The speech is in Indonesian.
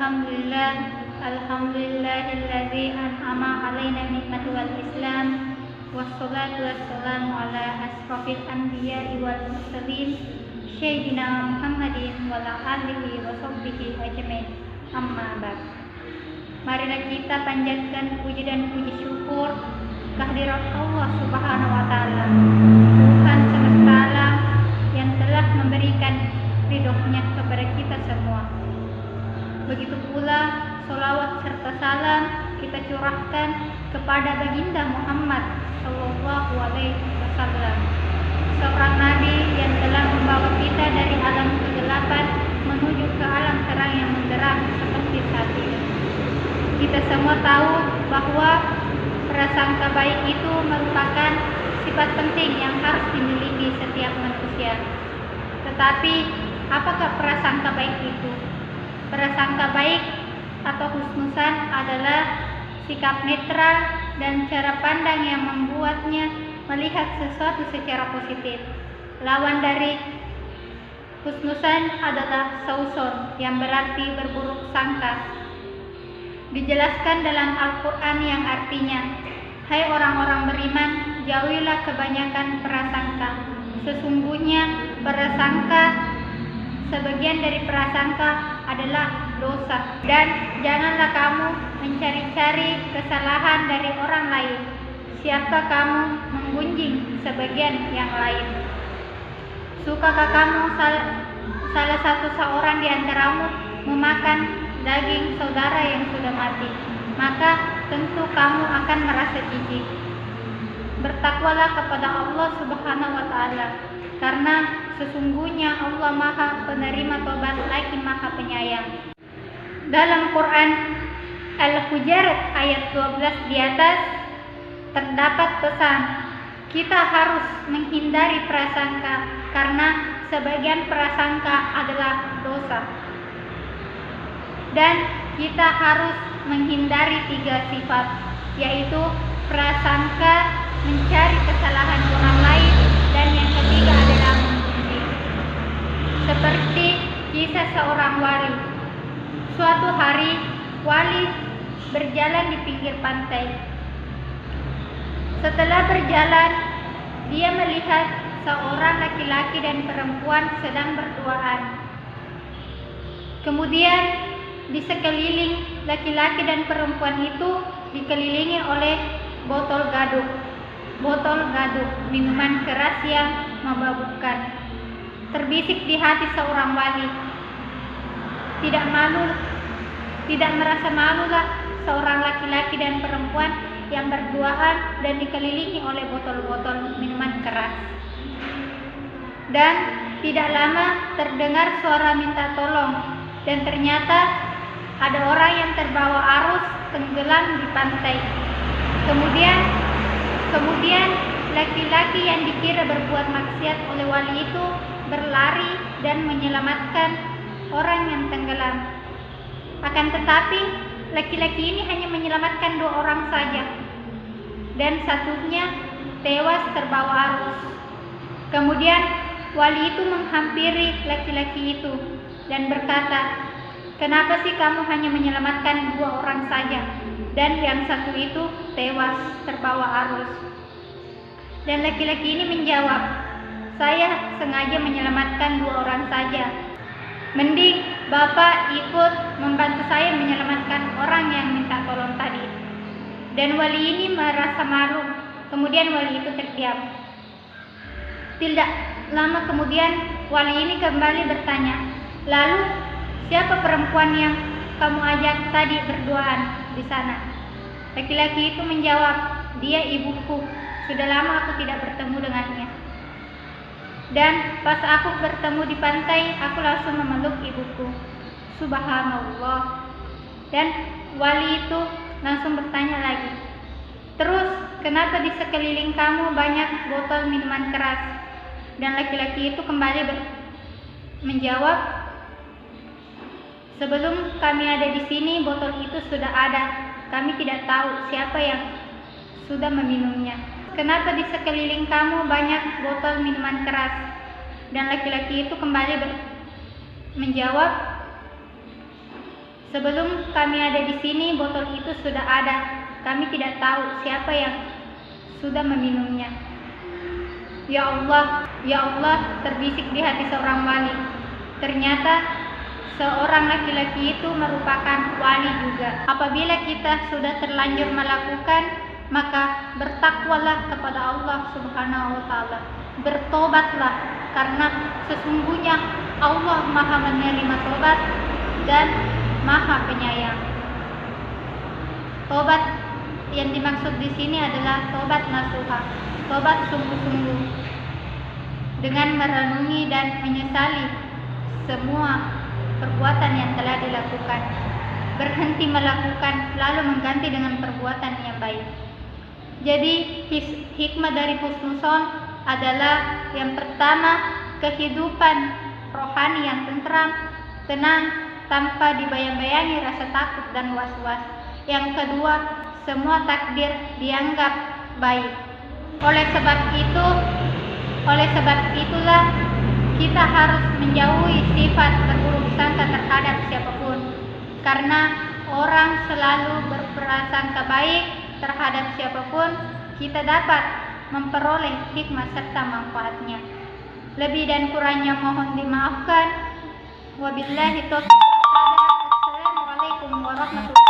Alhamdulillah, alhamdulillahilladzi an'ama alaina ni'matul Islam, wassalatu wassalamu ala asrofil anbiya'i wal mursalin, Sayyidina Muhammadin wa ala alihi wa sahbihi ajmain. Amma ba'd. Marilah kita panjatkan puji dan puji syukur kehadirat Allah Subhanahu wa taala, Tuhan semesta alam yang telah memberikan ridhonya kepada kita semua. Begitu pula sholawat serta salam kita curahkan kepada baginda Muhammad Sallallahu Alaihi Wasallam, seorang nabi yang telah membawa kita dari alam kegelapan menuju ke alam terang yang menderang seperti saat ini. Kita semua tahu bahwa prasangka baik itu merupakan sifat penting yang harus dimiliki setiap manusia. Tetapi apakah prasangka baik itu? Prasangka baik atau husnudzan adalah sikap netral dan cara pandang yang membuatnya melihat sesuatu secara positif. Lawan dari husnudzan adalah saudzon yang berarti berburuk sangka. Dijelaskan dalam Al-Quran yang artinya, hai orang-orang beriman, jauhilah kebanyakan prasangka. Sesungguhnya sebagian dari prasangka adalah dosa, dan janganlah kamu mencari-cari kesalahan dari orang lain. Siapa kamu menggunjing sebagian yang lain? Sukakah kamu salah seorang di antaramu memakan daging saudara yang sudah mati? Maka tentu kamu akan merasa jijik. Bertakwalah kepada Allah Subhanahu wa taala, karena sesungguhnya Allah Maha Penerima Tobat lagi Maha Penyayang. Dalam Quran Al-Hujurat ayat 12 di atas terdapat pesan kita harus menghindari prasangka karena sebagian prasangka adalah dosa, dan kita harus menghindari 3 sifat, yaitu prasangka, mencari kesalahan orang lain, dan yang ketiga adalah menggunjing. Seperti kisah seorang wali. Suatu hari wali berjalan di pinggir pantai. Setelah berjalan, dia melihat seorang laki-laki dan perempuan sedang berduaan. Kemudian di sekeliling laki-laki dan perempuan itu dikelilingi oleh botol gaduk minuman keras yang memabukkan. Terbisik di hati seorang wali, tidak merasa malulah seorang laki-laki dan perempuan yang berduaan dan dikelilingi oleh botol-botol minuman keras. Dan tidak lama terdengar suara minta tolong, dan ternyata ada orang yang terbawa arus tenggelam di pantai. Kemudian laki-laki yang dikira berbuat maksiat oleh wali itu berlari dan menyelamatkan orang yang tenggelam. Akan tetapi laki-laki ini hanya menyelamatkan 2 orang saja, dan satunya tewas terbawa arus. Kemudian wali itu menghampiri laki-laki itu dan berkata, kenapa sih kamu hanya menyelamatkan 2 orang saja, dan yang satu itu tewas terbawa arus? Dan laki-laki ini menjawab, saya sengaja menyelamatkan 2 orang saja. Mending Bapak ikut membantu saya menyelamatkan orang yang minta tolong tadi. Dan wali ini merasa malu. Kemudian wali itu terdiam. Tidak lama kemudian wali ini kembali bertanya, lalu siapa perempuan yang kamu ajak tadi berduaan di sana? Laki-laki itu menjawab, dia ibuku. Sudah lama aku tidak bertemu dengannya. Dan pas aku bertemu di pantai, aku langsung memeluk ibuku. Subhanallah. Dan wali itu langsung bertanya lagi, terus kenapa di sekeliling kamu banyak botol minuman keras? Dan laki-laki itu kembali menjawab, sebelum kami ada di sini botol itu sudah ada. Kami tidak tahu siapa yang sudah meminumnya. Kenapa di sekeliling kamu banyak botol minuman keras? Dan laki-laki itu kembali menjawab, Sebelum kami ada di sini, botol itu sudah ada. Kami tidak tahu siapa yang sudah meminumnya. Ya Allah, terbisik di hati seorang wali. Ternyata seorang laki-laki itu merupakan wali juga. Apabila kita sudah terlanjur melakukan, maka bertakwalah kepada Allah Subhanahu wa Ta'ala. Bertobatlah, karena sesungguhnya Allah Maha menerima tobat dan Maha penyayang. Tobat yang dimaksud di sini adalah tobat nasuha, tobat sungguh-sungguh, dengan merenungi dan menyesali semua perbuatan yang telah dilakukan, berhenti melakukan lalu mengganti dengan perbuatan yang baik. Jadi hikmah dari husnuzon adalah yang pertama, kehidupan rohani yang tentram, tenang, tanpa dibayang-bayangi rasa takut dan was-was. Yang kedua, semua takdir dianggap baik. Oleh sebab itulah kita harus menjauhi sifat berburuk sangka terhadap siapapun, karena orang selalu berprasangka baik terhadap siapapun, kita dapat memperoleh hikmah serta manfaatnya. Lebih dan kurangnya mohon dimaafkan. Wabillahi taufiq. Assalamualaikum warahmatullahi wabarakatuh.